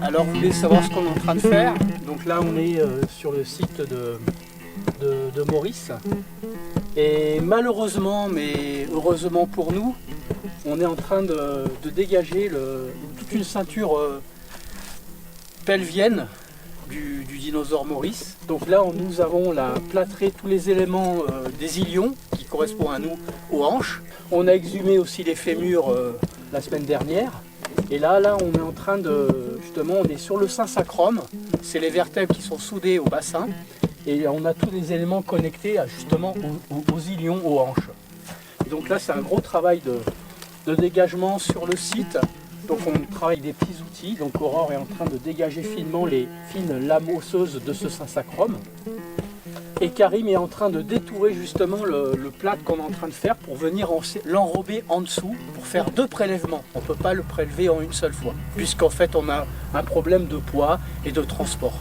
Alors vous voulez savoir ce qu'on est en train de faire? Donc là on est sur le site de Maurice. Et malheureusement, mais heureusement pour nous, on est en train de dégager toute une ceinture pelvienne du dinosaure Maurice. Donc là nous avons plâtré tous les éléments des ilions qui correspondent à nous aux hanches. On a exhumé aussi les fémurs la semaine dernière. Et là on est en train justement, on est sur le sein sacrum. C'est les vertèbres qui sont soudées au bassin. Et on a tous les éléments connectés justement aux ilions, aux hanches. Et donc là c'est un gros travail de dégagement sur le site. Donc on travaille avec des petits outils. Donc Aurore est en train de dégager finement les fines lames osseuses de ce sein sacrum. Et Karim est en train de détourer justement le plâtre qu'on est en train de faire pour venir l'enrober en dessous pour faire 2 prélèvements. On ne peut pas le prélever en une seule fois, puisqu'en fait on a un problème de poids et de transport.